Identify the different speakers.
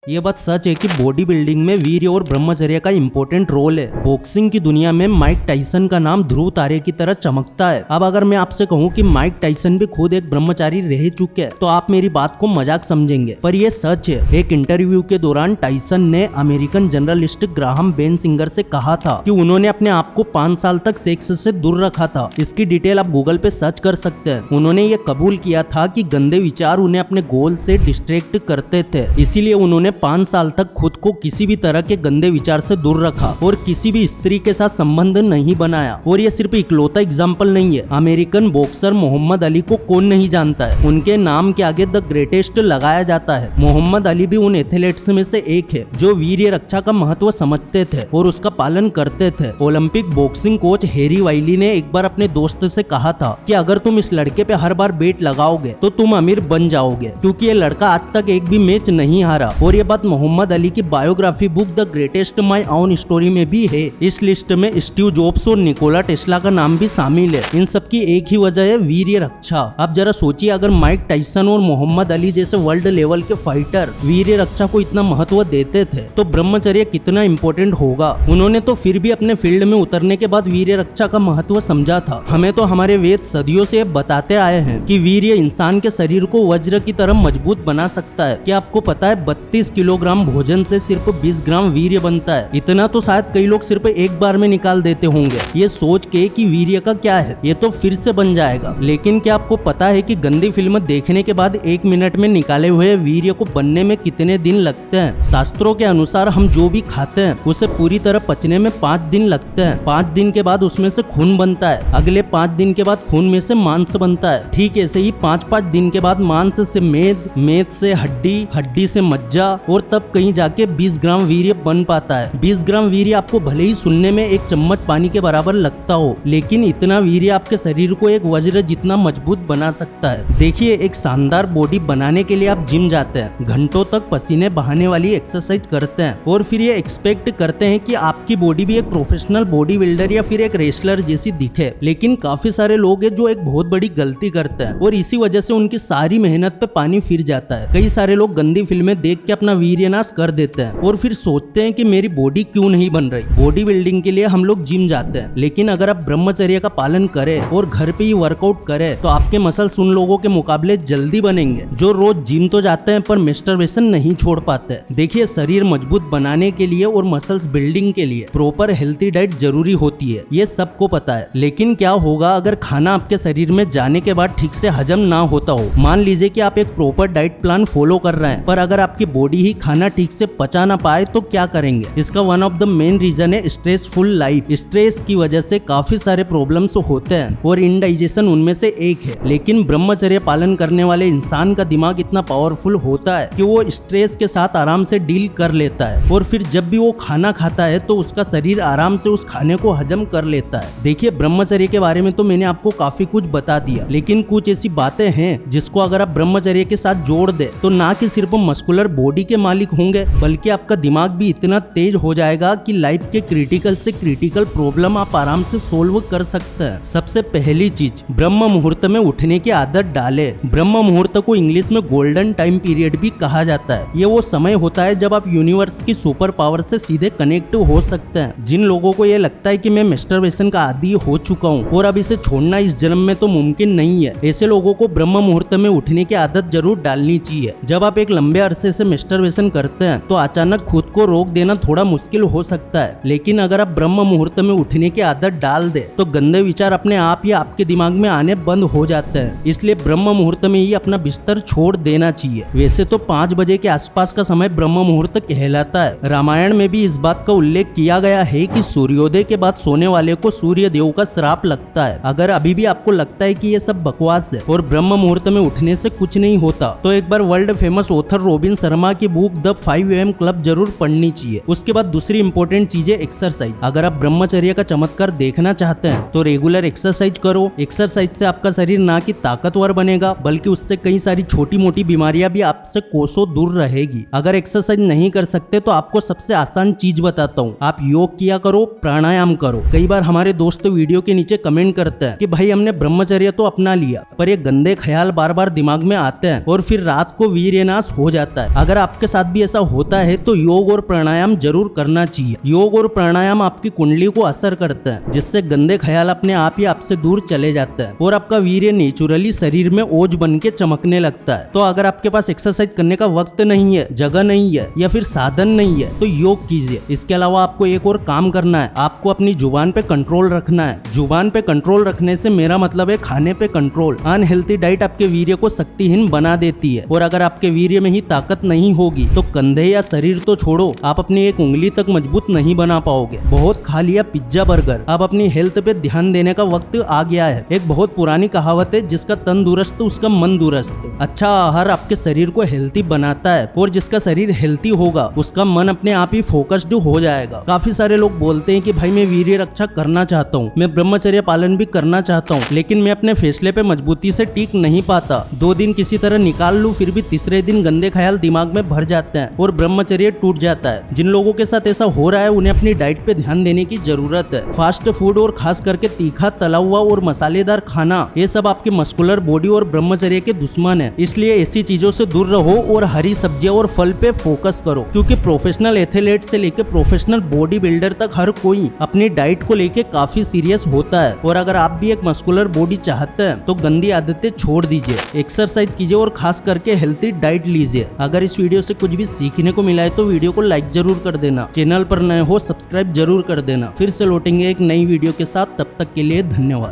Speaker 1: ये बात सच है कि बॉडी बिल्डिंग में वीर्य और ब्रह्मचर्य का इंपॉर्टेंट रोल है। बॉक्सिंग की दुनिया में माइक टाइसन का नाम ध्रुव तारे की तरह चमकता है। अब अगर मैं आपसे कहूँ कि माइक टाइसन भी खुद एक ब्रह्मचारी रह चुके हैं तो आप मेरी बात को मजाक समझेंगे, पर ये सच है। एक इंटरव्यू के दौरान टाइसन ने अमेरिकन जर्नलिस्ट ग्राहम बेनसिंगर से कहा था कि उन्होंने अपने आप को 5 साल तक सेक्स से दूर रखा था। इसकी डिटेल आप गूगल पे सर्च कर सकते हैं। उन्होंने ये कबूल किया था कि गंदे विचार उन्हें अपने गोल से डिस्ट्रैक्ट करते थे, इसीलिए उन्होंने 5 साल तक खुद को किसी भी तरह के गंदे विचार से दूर रखा और किसी भी स्त्री के साथ संबंध नहीं बनाया। और ये सिर्फ इकलौता एग्जाम्पल नहीं है। अमेरिकन बॉक्सर मोहम्मद अली को कौन नहीं जानता है। उनके नाम के आगे द ग्रेटेस्ट लगाया जाता है। मोहम्मद अली भी उन एथलीट्स में से एक है जो वीर्य रक्षा का महत्व समझते थे और उसका पालन करते थे। ओलंपिक बॉक्सिंग कोच हैरी वाइली ने एक बार अपने दोस्त से कहा था कि अगर तुम इस लड़के पे हर बार बेट लगाओगे तो तुम अमीर बन जाओगे, क्योंकि ये लड़का आज तक एक भी मैच नहीं हारा। और ये बात मोहम्मद अली की biography book the greatest my own story में भी है। इस लिस्ट में स्टीव जॉब्स और निकोला टेस्ला का नाम भी शामिल है। इन सब की एक ही वजह है, वीर्य रक्षा। अब जरा सोचिए, अगर माइक टाइसन और मोहम्मद अली जैसे वर्ल्ड लेवल के फाइटर वीर्य रक्षा को इतना महत्व देते थे तो ब्रह्मचर्य कितना इम्पोर्टेंट होगा। उन्होंने तो फिर भी अपने फील्ड में उतरने के बाद वीर्य रक्षा का महत्व समझा था। हमें तो हमारे वेद सदियों से बताते आए हैं कि वीर्य इंसान के शरीर को वज्र की तरह मजबूत बना सकता है। क्या आपको पता है 32 किलोग्राम भोजन से सिर्फ 20 ग्राम वीर्य बनता है। इतना तो शायद कई लोग सिर्फ एक बार में निकाल देते होंगे, ये सोच के कि वीर्य का क्या है, ये तो फिर से बन जाएगा। लेकिन क्या आपको पता है कि गंदी फिल्म देखने के बाद 1 मिनट में निकाले हुए वीर्य को बनने में कितने दिन लगते हैं। शास्त्रों के अनुसार हम जो भी खाते हैं उसे पूरी तरह पचने में 5 दिन लगते हैं। 5 दिन के बाद उसमें से खून बनता है। अगले 5 दिन के बाद खून में से मांस बनता है। ठीक ऐसे ही 5-5 दिन के बाद मांस से मेद, मेद से हड्डी, हड्डी से मज्जा और तब कहीं जाके 20 ग्राम वीर्य बन पाता है। 20 ग्राम वीर्य आपको भले ही सुनने में एक चम्मच पानी के बराबर लगता हो, लेकिन इतना वीर्य आपके शरीर को एक वज्र जितना मजबूत बना सकता है। देखिए, एक शानदार बॉडी बनाने के लिए आप जिम जाते हैं, घंटों तक पसीने बहाने वाली एक्सरसाइज करते हैं और फिर ये एक्सपेक्ट करते हैं कि आपकी बॉडी भी एक प्रोफेशनल बॉडी बिल्डर या फिर एक रेसलर जैसी दिखे। लेकिन काफी सारे लोग हैं जो एक बहुत बड़ी गलती करते हैं और इसी वजह से उनकी सारी मेहनत पे पानी फिर जाता है। कई सारे लोग गंदी फिल्में देख के अपना वीर्य नाश कर देते हैं और फिर सोचते हैं कि मेरी बॉडी क्यों नहीं बन रही। बॉडी बिल्डिंग के लिए हम लोग जिम जाते हैं, लेकिन अगर आप ब्रह्मचर्य का पालन करें और घर पे ही वर्कआउट करें तो आपके मसल्स उन लोगों के मुकाबले जल्दी बनेंगे जो रोज जिम तो जाते हैं पर मास्टरबेशन नहीं छोड़ पाते। देखिए, शरीर मजबूत बनाने के लिए और मसल्स बिल्डिंग के लिए प्रॉपर हेल्थी डाइट जरूरी होती है, ये सबको पता है। लेकिन क्या होगा अगर खाना आपके शरीर में जाने के बाद ठीक से हजम ना होता हो। मान लीजिए कि आप एक प्रॉपर डाइट प्लान फॉलो कर रहे हैं, पर अगर आपकी बॉडी ही खाना ठीक से पचा ना पाए तो क्या करेंगे। इसका one of the main reason है स्ट्रेसफुल लाइफ। स्ट्रेस की वजह से काफी सारे प्रॉब्लम्स होते हैं और इंडाइजेशन उनमें से एक है। लेकिन ब्रह्मचर्य पालन करने वाले इंसान का दिमाग इतना पावरफुल होता है कि वो स्ट्रेस के साथ आराम से डील कर लेता है और फिर जब भी वो खाना खाता है तो उसका शरीर आराम से उस खाने को हजम कर लेता है। देखिए, ब्रह्मचर्य के बारे में तो मैंने आपको काफी कुछ बता दिया, लेकिन कुछ ऐसी बातें हैं जिसको अगर आप ब्रह्मचर्य के साथ जोड़ दे तो ना कि सिर्फ मस्कुलर बॉडी के मालिक होंगे, बल्कि आपका दिमाग भी इतना तेज हो जाएगा कि लाइफ के क्रिटिकल से क्रिटिकल प्रॉब्लम आप आराम से सोल्व कर सकते हैं। सबसे पहली चीज, ब्रह्म मुहूर्त में उठने की आदत डाले। ब्रह्म मुहूर्त को इंग्लिश में गोल्डन टाइम पीरियड भी कहा जाता है। ये वो समय होता है जब आप यूनिवर्स की सुपर पावर से सीधे कनेक्ट हो सकते हैं। जिन लोगों को ये लगता है कि मैं मास्टरबेशन का आदी हो चुका हूँ और अब इसे छोड़ना इस जन्म में तो मुमकिन नहीं है, ऐसे लोगों को ब्रह्म मुहूर्त में उठने की आदत जरूर डालनी चाहिए। जब आप एक लंबे अरसे से मास्टरबेशन करते हैं तो अचानक खुद को रोक देना थोड़ा मुश्किल हो सकता है, लेकिन अगर आप ब्रह्म मुहूर्त में उठने की आदत डाल दे तो गंदे विचार अपने आप या आपके दिमाग में आने बंद हो जाते हैं। इसलिए ब्रह्म मुहूर्त में ही अपना बिस्तर छोड़ देना चाहिए। वैसे तो 5 बजे के आसपास का समय ब्रह्म मुहूर्त कहलाता है। रामायण में भी इस बात का उल्लेख किया गया है कि सूर्योदय के बाद सोने वाले को सूर्य देव का श्राप लगता है। अगर अभी भी आपको लगता है कि ये सब बकवास है और ब्रह्म मुहूर्त में उठने से कुछ नहीं होता तो एक बार world famous author Robin Sharma की बुक द 5 AM क्लब जरूर पढ़नी चाहिए। उसके बाद दूसरी इंपॉर्टेंट चीज है एक्सरसाइज। अगर आप ब्रह्मचर्य का चमत्कार देखना चाहते हैं तो रेगुलर एक्सरसाइज करो। एक्सरसाइज से आपका शरीर ना कि ताकतवर बनेगा बल्कि उससे कई सारी छोटी मोटी बीमारियां भी आपसे कोसों दूर रहेगी। अगर एक्सरसाइज नहीं कर सकते तो आपको सबसे आसान चीज बताता हूँ, आप योग किया करो, प्राणायाम करो। कई बार हमारे दोस्त वीडियो के नीचे कमेंट करते हैं कि भाई हमने ब्रह्मचर्य तो अपना लिया पर ये गंदे ख्याल बार बार दिमाग में आते हैं और फिर रात को वीर्यनाश हो जाता है। अगर आपके साथ भी ऐसा होता है तो योग और प्राणायाम जरूर करना चाहिए। योग और प्राणायाम आपकी कुंडली को असर करता है, जिससे गंदे ख्याल अपने आप ही आपसे दूर चले जाता है और आपका वीर्य नेचुरली शरीर में ओज बन के चमकने लगता है। तो अगर आपके पास एक्सरसाइज करने का वक्त नहीं है, जगह नहीं है या फिर साधन नहीं है तो योग कीजिए। इसके अलावा आपको एक और काम करना है, आपको अपनी जुबान पे कंट्रोल रखना है। जुबान पे कंट्रोल रखने से मेरा मतलब है खाने पे कंट्रोल। अनहेल्थी डाइट आपके वीर्य को शक्तिहीन बना देती है और अगर आपके वीर्य में ही ताकत नहीं होगी तो कंधे या शरीर तो छोड़ो, आप अपनी एक उंगली तक मजबूत नहीं बना पाओगे। बहुत खा लिया पिज्जा बर्गर, अब अपनी हेल्थ पे ध्यान देने का वक्त आ गया है। एक बहुत पुरानी कहावत है, जिसका तन दुरुस्त उसका मन दुरुस्त। अच्छा आहार आपके शरीर को हेल्थी बनाता है और जिसका शरीर हेल्थी होगा उसका मन अपने आप ही फोकस्ड हो जाएगा। काफी सारे लोग बोलते हैं कि भाई मैं वीर्य रक्षा करना चाहता हूँ, मैं ब्रह्मचर्य पालन भी करना चाहता हूँ, लेकिन मैं अपने फैसले पे मजबूती से टिक नहीं पाता। 2 दिन किसी तरह निकाल लूं फिर भी तीसरे दिन गंदे ख्याल दिमाग में भर जाते हैं और ब्रह्मचर्य टूट जाता है। जिन लोगों के साथ ऐसा हो रहा है उन्हें अपनी डाइट पे ध्यान देने की जरूरत है। फास्ट फूड और खास करके तीखा, तला हुआ और मसालेदार खाना, ये सब आपके मस्कुलर बॉडी और ब्रह्मचर्य के दुश्मन है। इसलिए ऐसी चीजों से दूर रहो और हरी सब्जियां और फल पे फोकस करो, क्योंकि प्रोफेशनल एथलीट से लेके प्रोफेशनल बॉडी बिल्डर तक हर कोई अपनी डाइट को लेके काफी सीरियस होता है। और अगर आप भी एक मस्कुलर बॉडी चाहते हैं तो गंदी आदतें छोड़ दीजिए, एक्सरसाइज कीजिए और खास करके हेल्थी डाइट लीजिए। अगर इस वीडियो से कुछ भी सीखने को मिला है तो वीडियो को लाइक जरूर कर देना, चैनल पर नए हो सब्सक्राइब जरूर कर देना। फिर से लौटेंगे एक नई वीडियो के साथ, तब तक के लिए धन्यवाद।